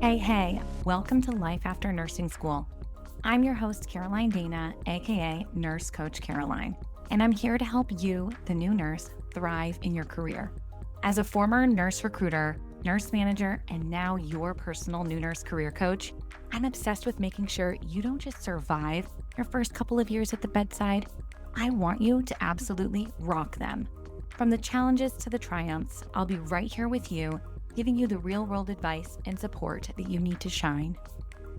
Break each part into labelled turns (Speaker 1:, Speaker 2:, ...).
Speaker 1: Hey, welcome to Life After Nursing School. I'm your host, Caroline Danna, aka Nurse Coach Caroline, and I'm here to help you, the new nurse, thrive in your career. As a former nurse recruiter, nurse manager, and now your personal new nurse career coach, I'm obsessed with making sure you don't just survive your first couple of years at the bedside. I want you to absolutely rock them. From the challenges to the triumphs, I'll be right here with you, giving you the real-world advice and support that you need to shine.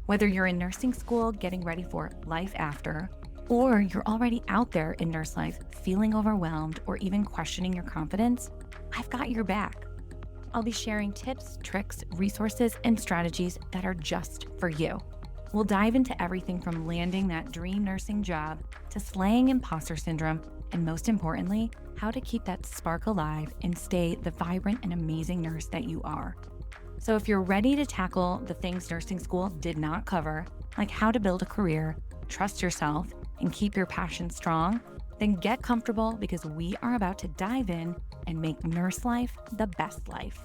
Speaker 1: Whether you're in nursing school getting ready for life after, or you're already out there in nurse life feeling overwhelmed or even questioning your confidence, I've got your back. I'll be sharing tips, tricks, resources, and strategies that are just for you. We'll dive into everything from landing that dream nursing job to slaying imposter syndrome, and most importantly, how to keep that spark alive and stay the vibrant and amazing nurse that you are. So if you're ready to tackle the things nursing school did not cover, like how to build a career, trust yourself, and keep your passion strong, then get comfortable because we are about to dive in and make nurse life the best life.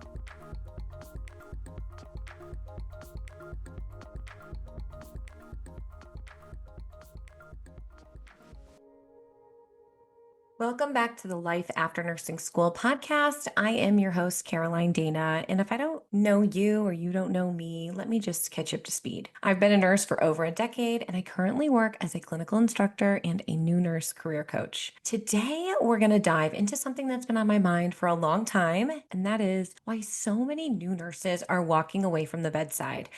Speaker 1: Welcome back to the Life After Nursing School podcast. I am your host, Caroline Danna, and if I don't know you or you don't know me, let me just catch you up to speed. I've been a nurse for over a decade, and I currently work as a clinical instructor and a new nurse career coach. Today, we're going to dive into something that's been on my mind for a long time, and that is why so many new nurses are walking away from the bedside.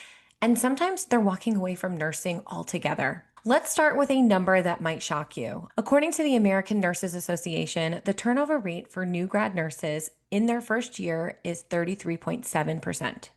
Speaker 1: And sometimes they're walking away from nursing altogether. Let's start with a number that might shock you. According to the American Nurses Association, the turnover rate for new grad nurses in their first year is 33.7%.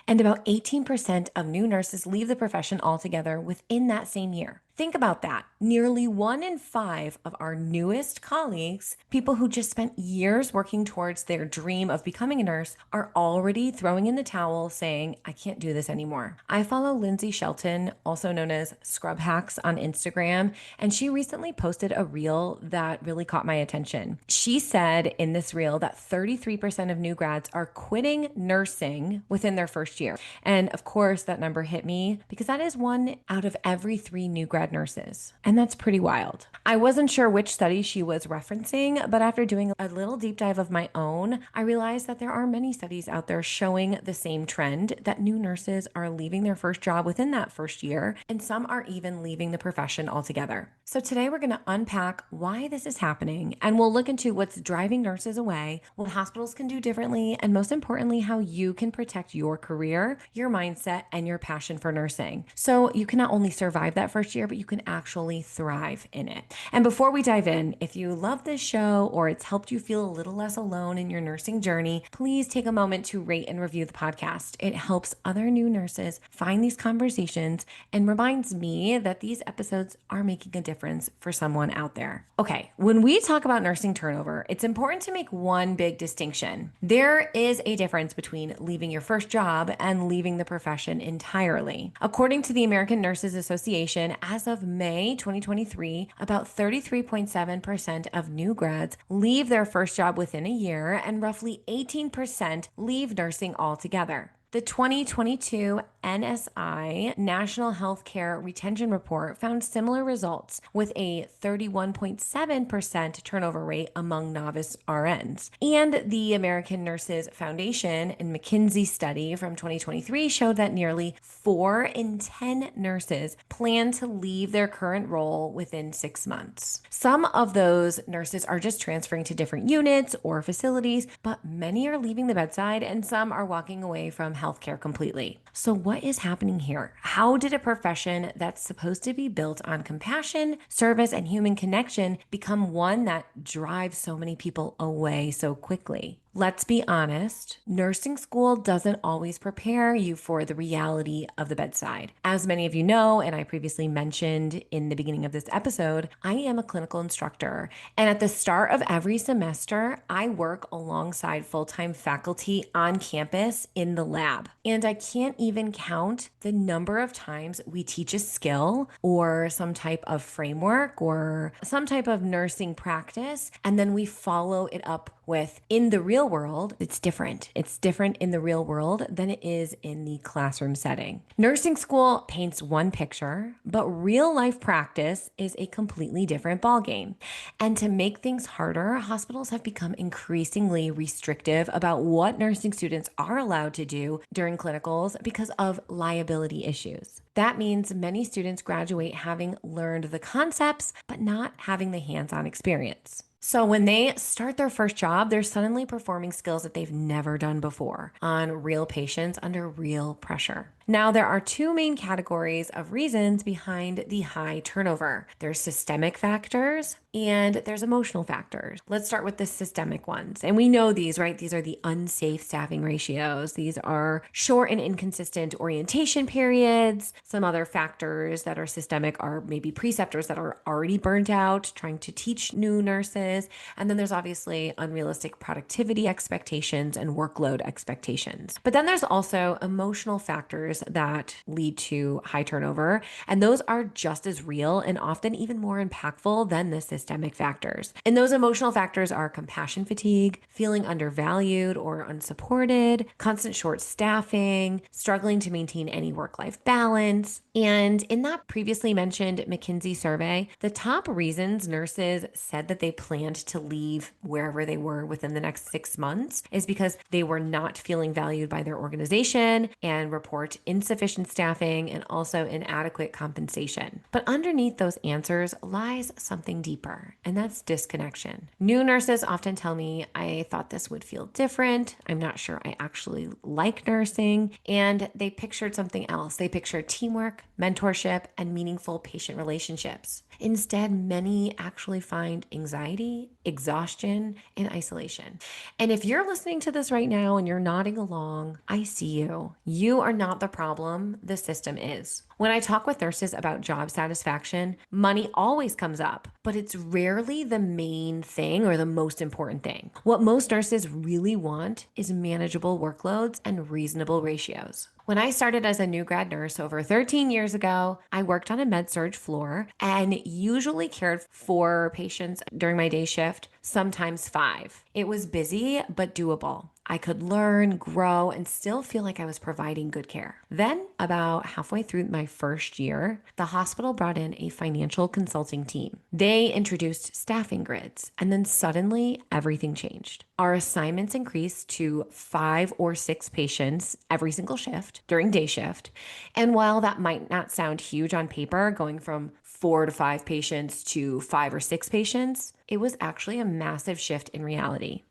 Speaker 1: And about 18% of new nurses leave the profession altogether within that same year. Think about that. Nearly 1 in 5 of our newest colleagues, people who just spent years working towards their dream of becoming a nurse, are already throwing in the towel saying, I can't do this anymore. I follow Lindsay Shelton, also known as Scrub Hacks, on Instagram, and she recently posted a reel that really caught my attention. She said in this reel that 33% of new grads are quitting nursing within their first year. And of course, that number hit me because that is 1 out of every 3 new grad nurses. And that's pretty wild. I wasn't sure which study she was referencing, but after doing a little deep dive of my own, I realized that there are many studies out there showing the same trend, that new nurses are leaving their first job within that first year, and some are even leaving the profession altogether. So today we're going to unpack why this is happening, and we'll look into what's driving nurses away, what hospitals can do differently, and most importantly, how you can protect your career, your mindset, and your passion for nursing. So you can not only survive that first year, but you can actually thrive in it. And before we dive in, if you love this show or it's helped you feel a little less alone in your nursing journey, please take a moment to rate and review the podcast. It helps other new nurses find these conversations and reminds me that these episodes are making a difference for someone out there. Okay, when we talk about nursing turnover, it's important to make one big distinction. There is a difference between leaving your first job and leaving the profession entirely. According to the American Nurses Association, as of May 2023, about 33.7% of new grads leave their first job within a year, and roughly 18% leave nursing altogether. The 2022 NSI National Healthcare Retention Report found similar results, with a 31.7% turnover rate among novice RNs. And the American Nurses Foundation and McKinsey study from 2023 showed that nearly 4 in 10 nurses plan to leave their current role within 6 months. Some of those nurses are just transferring to different units or facilities, but many are leaving the bedside and some are walking away from healthcare completely. So what is happening here? How did a profession that's supposed to be built on compassion, service, and human connection become one that drives so many people away so quickly? Let's be honest, nursing school doesn't always prepare you for the reality of the bedside. As many of you know, and I previously mentioned in the beginning of this episode, I am a clinical instructor. And at the start of every semester, I work alongside full-time faculty on campus in the lab. And I can't even count the number of times we teach a skill or some type of framework or some type of nursing practice, and then we follow it up with, in the real real world, it's different. It's different in the real world than it is in the classroom setting. Nursing school paints one picture, but real life practice is a completely different ballgame. And to make things harder, hospitals have become increasingly restrictive about what nursing students are allowed to do during clinicals because of liability issues. That means many students graduate having learned the concepts, but not having the hands-on experience. So when they start their first job, they're suddenly performing skills that they've never done before on real patients under real pressure. Now, there are two main categories of reasons behind the high turnover. There's systemic factors and there's emotional factors. Let's start with the systemic ones. And we know these, right? These are the unsafe staffing ratios. These are short and inconsistent orientation periods. Some other factors that are systemic are maybe preceptors that are already burnt out, trying to teach new nurses. And then there's obviously unrealistic productivity expectations and workload expectations. But then there's also emotional factors that lead to high turnover, and those are just as real and often even more impactful than the systemic factors. And those emotional factors are compassion fatigue, feeling undervalued or unsupported, constant short staffing, struggling to maintain any work-life balance. And in that previously mentioned McKinsey survey, the top reasons nurses said that they planned to leave wherever they were within the next 6 months is because they were not feeling valued by their organization and report insufficient staffing and also inadequate compensation. But underneath those answers lies something deeper, and that's disconnection. New nurses often tell me, I thought this would feel different. I'm not sure I actually like nursing. And they pictured something else. They pictured teamwork, mentorship, and meaningful patient relationships. Instead, many actually find anxiety, exhaustion, and isolation. And if you're listening to this right now and you're nodding along, I see you. You are not the problem, the system is. When I talk with nurses about job satisfaction, money always comes up, but it's rarely the main thing or the most important thing. What most nurses really want is manageable workloads and reasonable ratios. When I started as a new grad nurse over 13 years ago, I worked on a med-surg floor and usually cared for patients during my day shift, sometimes 5. It was busy, but doable. I could learn, grow, and still feel like I was providing good care. Then, about halfway through my first year, the hospital brought in a financial consulting team. They introduced staffing grids, and then suddenly everything changed. Our assignments increased to 5 or 6 patients every single shift during day shift. And while that might not sound huge on paper, going from 4 to 5 patients to 5 or 6 patients, it was actually a massive shift in reality.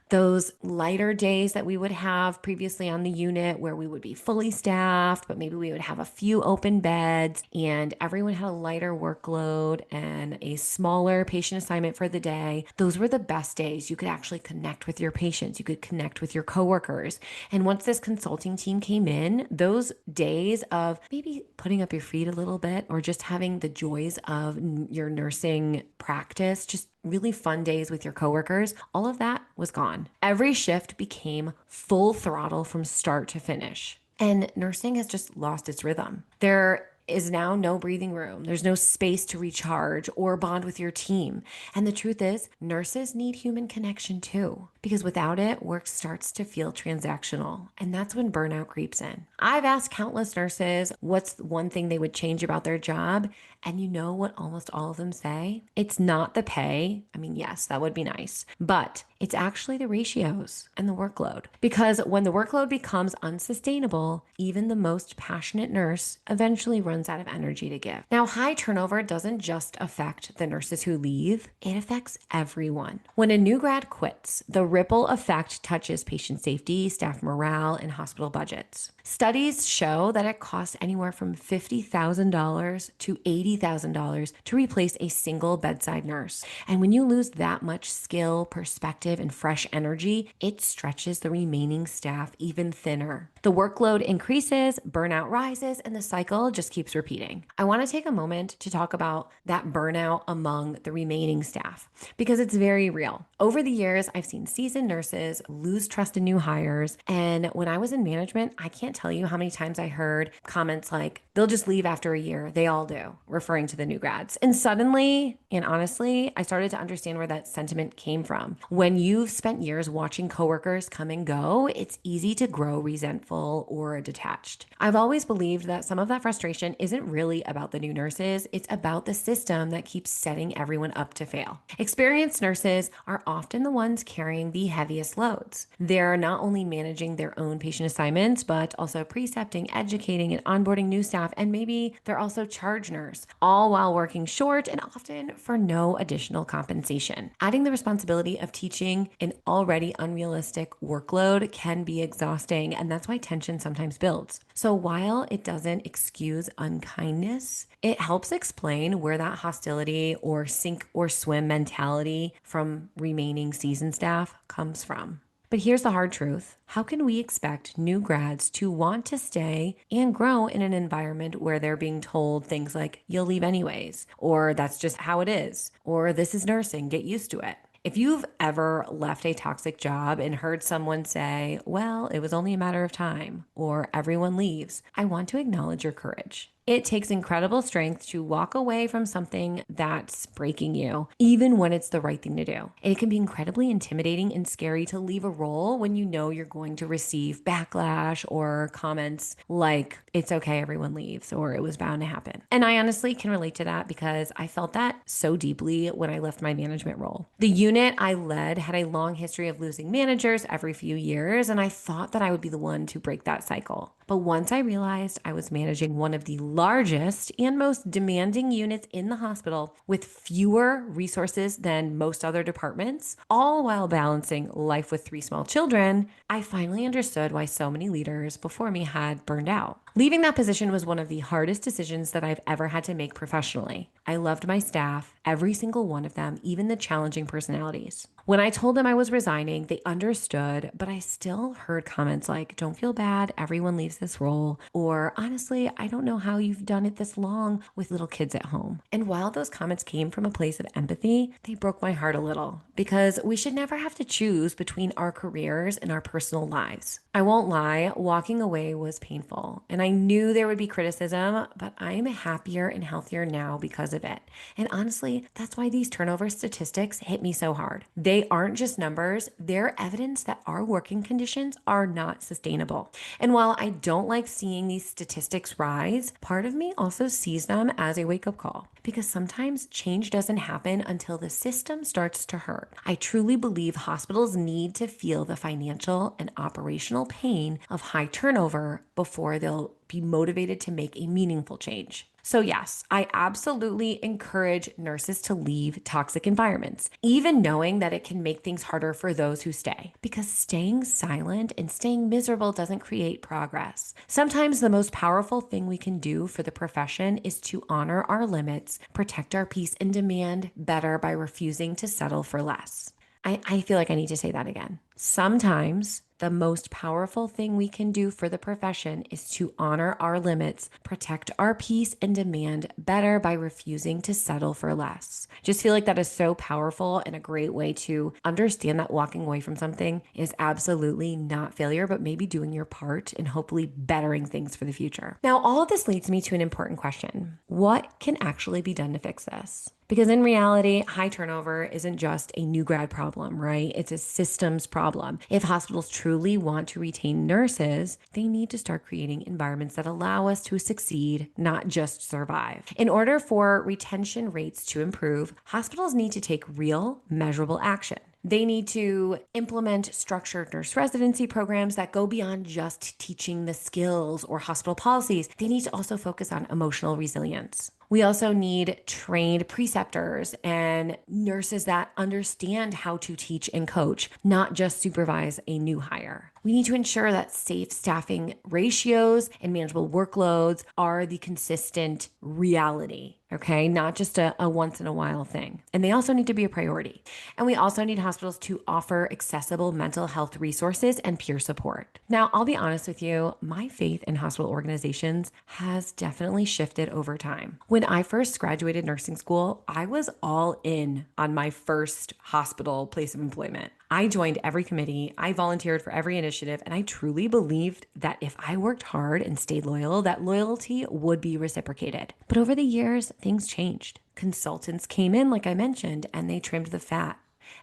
Speaker 1: Those lighter days that we would have previously on the unit where we would be fully staffed, but maybe we would have a few open beds and everyone had a lighter workload and a smaller patient assignment for the day. Those were the best days. You could actually connect with your patients. You could connect with your coworkers. And once this consulting team came in, those days of maybe putting up your feet a little bit or just having the joys of your nursing practice, just really fun days with your coworkers, all of that was gone. Every shift became full throttle from start to finish. And nursing has just lost its rhythm. There is now no breathing room. There's no space to recharge or bond with your team. And the truth is, nurses need human connection too, because without it, work starts to feel transactional. And that's when burnout creeps in. I've asked countless nurses what's one thing they would change about their job. And you know what almost all of them say? It's not the pay. I mean, yes, that would be nice, but it's actually the ratios and the workload. Because when the workload becomes unsustainable, even the most passionate nurse eventually runs out of energy to give. Now, high turnover doesn't just affect the nurses who leave, it affects everyone. When a new grad quits, the ripple effect touches patient safety, staff morale, and hospital budgets. Studies show that it costs anywhere from $50,000 to $80,000 to replace a single bedside nurse. And when you lose that much skill, perspective, and fresh energy, it stretches the remaining staff even thinner. The workload increases, burnout rises, and the cycle just keeps repeating. I want to take a moment to talk about that burnout among the remaining staff because it's very real. Over the years, I've seen seasoned nurses lose trust in new hires. And when I was in management, I can't tell you how many times I heard comments like, they'll just leave after a year. They all do, referring to the new grads. And suddenly, and honestly, I started to understand where that sentiment came from. When you've spent years watching coworkers come and go, it's easy to grow resentful or detached. I've always believed that some of that frustration isn't really about the new nurses, it's about the system that keeps setting everyone up to fail. Experienced nurses are often the ones carrying the heaviest loads. They're not only managing their own patient assignments, but also precepting, educating, and onboarding new staff, and maybe they're also charge nurse, all while working short and often for no additional compensation. Adding the responsibility of teaching an already unrealistic workload can be exhausting, and that's why tension sometimes builds. So while it doesn't excuse unkindness, it helps explain where that hostility or sink or swim mentality from remaining seasoned staff comes from. But here's the hard truth. How can we expect new grads to want to stay and grow in an environment where they're being told things like, you'll leave anyways, or that's just how it is, or this is nursing, get used to it? If you've ever left a toxic job and heard someone say, well, it was only a matter of time, or everyone leaves, I want to acknowledge your courage. It takes incredible strength to walk away from something that's breaking you, even when it's the right thing to do. And it can be incredibly intimidating and scary to leave a role when you know you're going to receive backlash or comments like, it's okay, everyone leaves, or it was bound to happen. And I honestly can relate to that because I felt that so deeply when I left my management role. The unit I led had a long history of losing managers every few years, and I thought that I would be the one to break that cycle. But once I realized I was managing one of the largest and most demanding units in the hospital with fewer resources than most other departments, all while balancing life with 3 small children, I finally understood why so many leaders before me had burned out. Leaving that position was one of the hardest decisions that I've ever had to make professionally. I loved my staff, every single one of them, even the challenging personalities. When I told them I was resigning, they understood, but I still heard comments like, don't feel bad, everyone leaves this role, or honestly, I don't know how you've done it this long with little kids at home. And while those comments came from a place of empathy, they broke my heart a little because we should never have to choose between our careers and our personal lives. I won't lie, walking away was painful, and I knew there would be criticism, but I'm happier and healthier now because of it. And honestly, that's why these turnover statistics hit me so hard. They aren't just numbers, they're evidence that our working conditions are not sustainable. And while I don't like seeing these statistics rise, part of me also sees them as a wake-up call. Because sometimes change doesn't happen until the system starts to hurt. I truly believe hospitals need to feel the financial and operational pain of high turnover before they'll be motivated to make a meaningful change. So yes, I absolutely encourage nurses to leave toxic environments, even knowing that it can make things harder for those who stay. Because staying silent and staying miserable doesn't create progress. Sometimes the most powerful thing we can do for the profession is to honor our limits, protect our peace, and demand better by refusing to settle for less. I feel like I need to say that again. Sometimes the most powerful thing we can do for the profession is to honor our limits, protect our peace, and demand better by refusing to settle for less. Just feel like that is so powerful and a great way to understand that walking away from something is absolutely not failure, but maybe doing your part and hopefully bettering things for the future. Now, all of this leads me to an important question. What can actually be done to fix this? Because in reality, high turnover isn't just a new grad problem, right? It's a systems problem. If hospitals truly want to retain nurses, they need to start creating environments that allow us to succeed, not just survive. In order for retention rates to improve, hospitals need to take real, measurable action. They need to implement structured nurse residency programs that go beyond just teaching the skills or hospital policies. They need to also focus on emotional resilience. We also need trained preceptors and nurses that understand how to teach and coach, not just supervise a new hire. We need to ensure that safe staffing ratios and manageable workloads are the consistent reality, okay? Not just a once in a while thing. And they also need to be a priority. And we also need hospitals to offer accessible mental health resources and peer support. Now, I'll be honest with you, my faith in hospital organizations has definitely shifted over time. When I first graduated nursing school, I was all in on my first hospital place of employment. I joined every committee, I volunteered for every initiative, and I truly believed that if I worked hard and stayed loyal, that loyalty would be reciprocated. But over the years, things changed. Consultants came in, like I mentioned, and they trimmed the fat.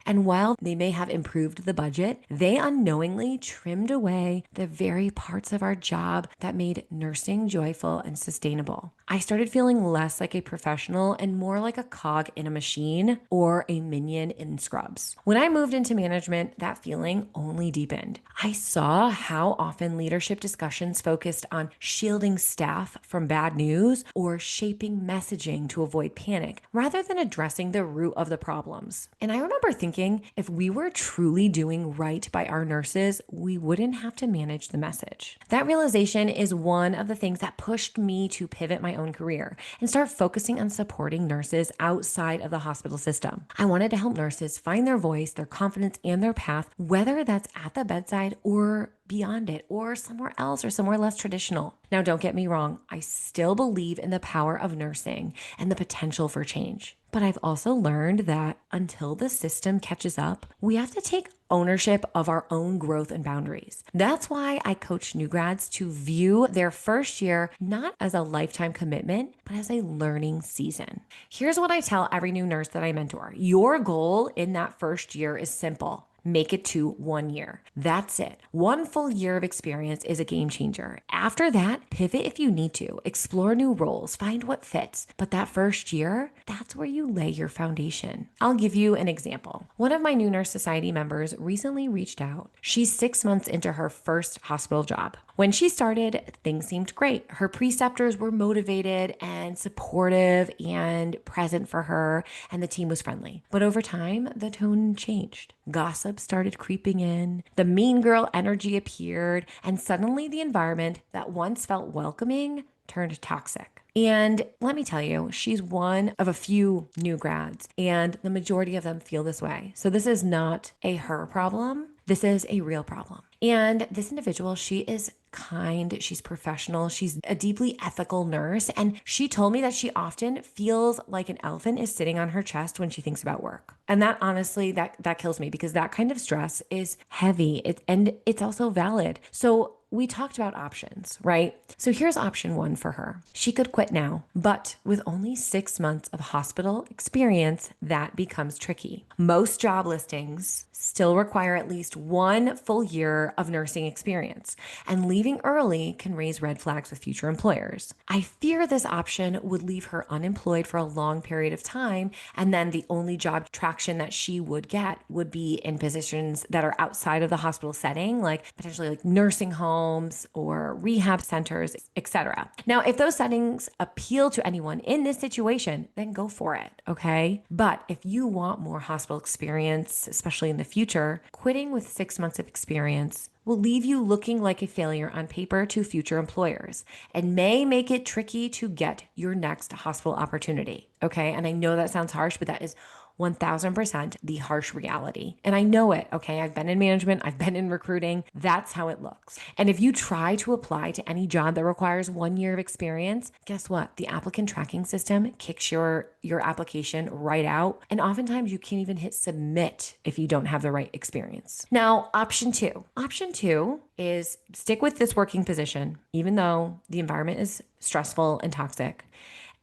Speaker 1: And while they may have improved the budget, they unknowingly trimmed away the very parts of our job that made nursing joyful and sustainable. I started feeling less like a professional and more like a cog in a machine or a minion in scrubs. When I moved into management, that feeling only deepened. I saw how often leadership discussions focused on shielding staff from bad news or shaping messaging to avoid panic rather than addressing the root of the problems. And I remember thinking if we were truly doing right by our nurses, we wouldn't have to manage the message. That realization is one of the things that pushed me to pivot my own career and start focusing on supporting nurses outside of the hospital system. I wanted to help nurses find their voice, their confidence, and their path, whether that's at the bedside or beyond it or somewhere else or somewhere less traditional. Now, don't get me wrong, I still believe in the power of nursing and the potential for change. But I've also learned that until the system catches up, we have to take ownership of our own growth and boundaries. That's why I coach new grads to view their first year not as a lifetime commitment, but as a learning season. Here's what I tell every new nurse that I mentor. Your goal in that first year is simple. Make it to 1 year. That's it. 1 full year of experience is a game changer. After that, pivot if you need to, explore new roles, find what fits. But that first year, that's where you lay your foundation. I'll give you an example. One of my new Nurse Society members recently reached out. She's 6 months into her first hospital job. When she started, things seemed great. Her preceptors were motivated and supportive and present for her, and the team was friendly. But over time, the tone changed. Gossip started creeping in, the mean girl energy appeared, and suddenly the environment that once felt welcoming turned toxic. And let me tell you, she's one of a few new grads, and the majority of them feel this way. So this is not a her problem. This is a real problem. And this individual, she is kind, she's professional, she's a deeply ethical nurse. And she told me that she often feels like an elephant is sitting on her chest when she thinks about work. And that honestly, that kills me because that kind of stress is heavy and it's also valid. So we talked about options, right? So here's option 1 for her. She could quit now, but with only 6 months of hospital experience, that becomes tricky. Most job listings still require at least 1 full year of nursing experience, and leaving early can raise red flags with future employers. I fear this option would leave her unemployed for a long period of time, and then the only job traction that she would get would be in positions that are outside of the hospital setting, like potentially like nursing homes or rehab centers, etc. Now, if those settings appeal to anyone in this situation, then go for it, okay? But if you want more hospital experience, especially in the future, quitting with 6 months of experience will leave you looking like a failure on paper to future employers and may make it tricky to get your next hospital opportunity, okay? And I know that sounds harsh, but that is 1000% the harsh reality. And I know it, okay? I've been in management, I've been in recruiting. That's how it looks. And if you try to apply to any job that requires 1 year of experience, guess what? The applicant tracking system kicks your application right out. And oftentimes you can't even hit submit if you don't have the right experience. Now, option 2. Option 2 is stick with this working position, even though the environment is stressful and toxic.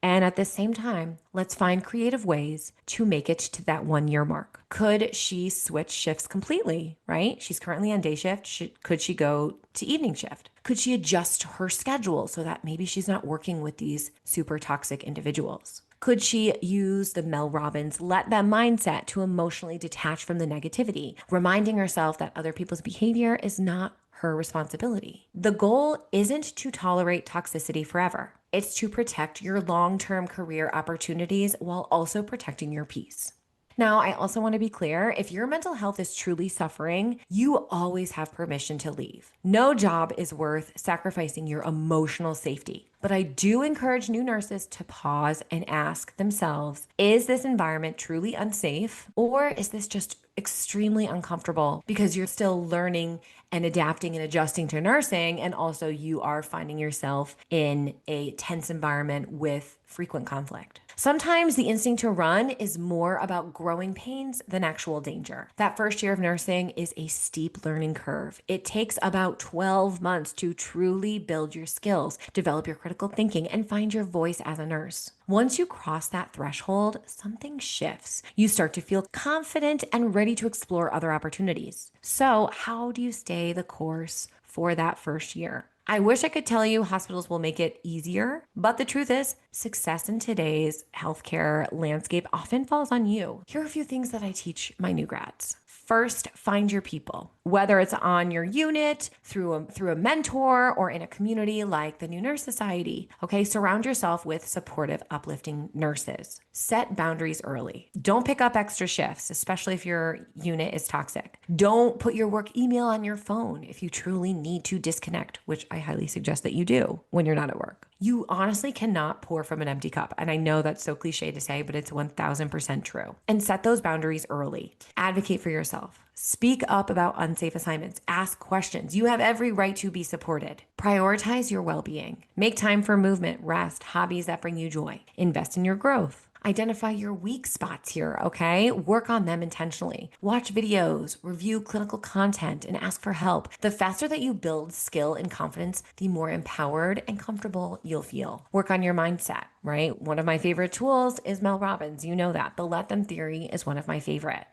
Speaker 1: And at the same time, let's find creative ways to make it to that 1 year mark. Could she switch shifts completely, right? She's currently on day shift. Could she go to evening shift? Could she adjust her schedule so that maybe she's not working with these super toxic individuals? Could she use the Mel Robbins let them mindset to emotionally detach from the negativity, reminding herself that other people's behavior is not her responsibility? The goal isn't to tolerate toxicity forever. It's to protect your long-term career opportunities while also protecting your peace. Now, I also want to be clear, if your mental health is truly suffering, you always have permission to leave. No job is worth sacrificing your emotional safety. But I do encourage new nurses to pause and ask themselves, is this environment truly unsafe, or is this just extremely uncomfortable because you're still learning and adapting and adjusting to nursing, and also you are finding yourself in a tense environment with frequent conflict? Sometimes the instinct to run is more about growing pains than actual danger. That first year of nursing is a steep learning curve. It takes about 12 months to truly build your skills, develop your critical thinking, and find your voice as a nurse. Once you cross that threshold, something shifts. You start to feel confident and ready to explore other opportunities. So, how do you stay the course for that first year? I wish I could tell you hospitals will make it easier, but the truth is, success in today's healthcare landscape often falls on you. Here are a few things that I teach my new grads. First, find your people, whether it's on your unit, through a mentor, or in a community like the New Nurse Society. Okay, surround yourself with supportive, uplifting nurses. Set boundaries early. Don't pick up extra shifts, especially if your unit is toxic. Don't put your work email on your phone if you truly need to disconnect, which I highly suggest that you do when you're not at work. You honestly cannot pour from an empty cup. And I know that's so cliche to say, but it's 1000% true. And set those boundaries early. Advocate for yourself. Speak up about unsafe assignments. Ask questions. You have every right to be supported. Prioritize your well-being. Make time for movement, rest, hobbies that bring you joy. Invest in your growth. Identify your weak spots here, okay? Work on them intentionally. Watch videos, review clinical content, and ask for help. The faster that you build skill and confidence, the more empowered and comfortable you'll feel. Work on your mindset, right? One of my favorite tools is Mel Robbins. You know that. The let them theory is one of my favorite.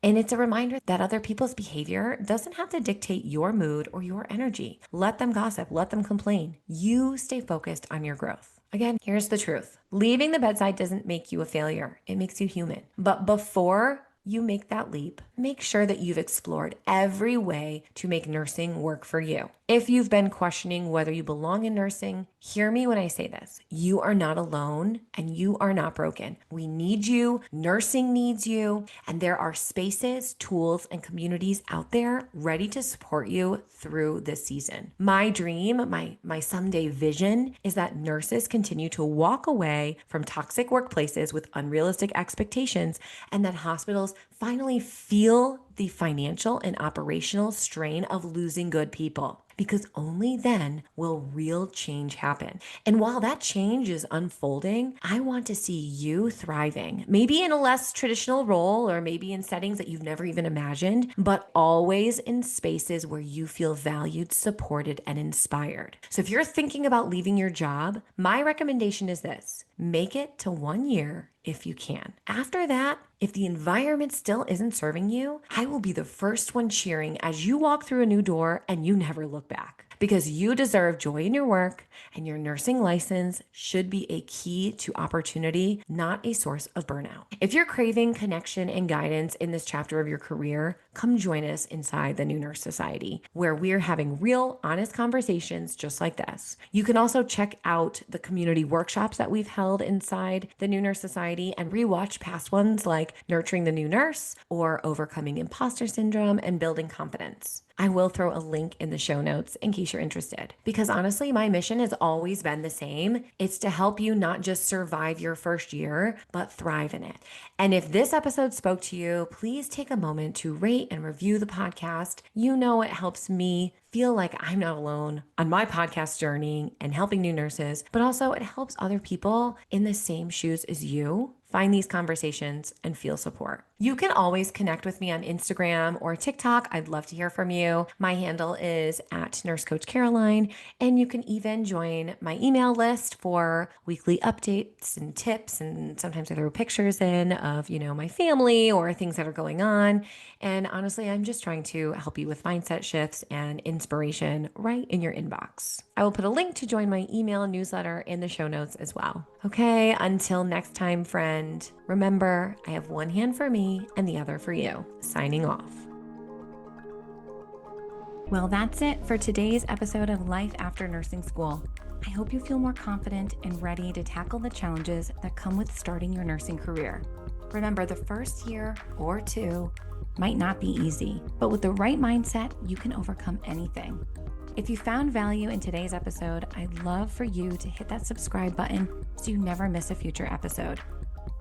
Speaker 1: And it's a reminder that other people's behavior doesn't have to dictate your mood or your energy. Let them gossip, let them complain. You stay focused on your growth. Again, here's the truth. Leaving the bedside doesn't make you a failure. It makes you human. But before you make that leap, make sure that you've explored every way to make nursing work for you. If you've been questioning whether you belong in nursing, hear me when I say this. You are not alone and you are not broken. We need you. Nursing needs you. And there are spaces, tools, and communities out there ready to support you through this season. My dream, my someday vision is that nurses continue to walk away from toxic workplaces with unrealistic expectations and that hospitals finally feel the financial and operational strain of losing good people. Because only then will real change happen. And while that change is unfolding, I want to see you thriving, maybe in a less traditional role or maybe in settings that you've never even imagined, but always in spaces where you feel valued, supported, and inspired. So if you're thinking about leaving your job, my recommendation is this: make it to 1 year if you can. After that, if the environment still isn't serving you, I will be the first one cheering as you walk through a new door and you never look back. Because you deserve joy in your work, and your nursing license should be a key to opportunity, not a source of burnout. If you're craving connection and guidance in this chapter of your career, come join us inside the New Nurse Society, where we're having real, honest conversations just like this. You can also check out the community workshops that we've held inside the New Nurse Society and rewatch past ones like Nurturing the New Nurse or Overcoming Imposter Syndrome and Building Confidence. I will throw a link in the show notes in case you're interested. Because honestly, my mission has always been the same. It's to help you not just survive your first year, but thrive in it. And if this episode spoke to you, please take a moment to rate and review the podcast. You know it helps me feel like I'm not alone on my podcast journey and helping new nurses, but also it helps other people in the same shoes as you find these conversations and feel support. You can always connect with me on Instagram or TikTok. I'd love to hear from you. My handle is @NurseCoachCaroline, and you can even join my email list for weekly updates and tips. And sometimes I throw pictures in of, my family or things that are going on. And honestly, I'm just trying to help you with mindset shifts and inspiration right in your inbox. I will put a link to join my email newsletter in the show notes as well. Okay, until next time, friend, remember, I have one hand for me and the other for you. Signing off. Well, that's it for today's episode of Life After Nursing School. I hope you feel more confident and ready to tackle the challenges that come with starting your nursing career. Remember, the first year or two might not be easy, but with the right mindset, you can overcome anything. If you found value in today's episode, I'd love for you to hit that subscribe button so you never miss a future episode.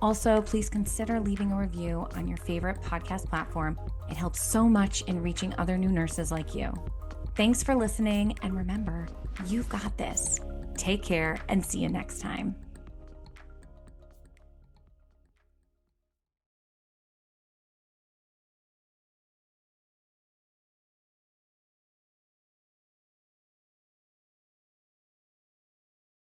Speaker 1: Also, please consider leaving a review on your favorite podcast platform. It helps so much in reaching other new nurses like you. Thanks for listening, and remember, you've got this. Take care and see you next time.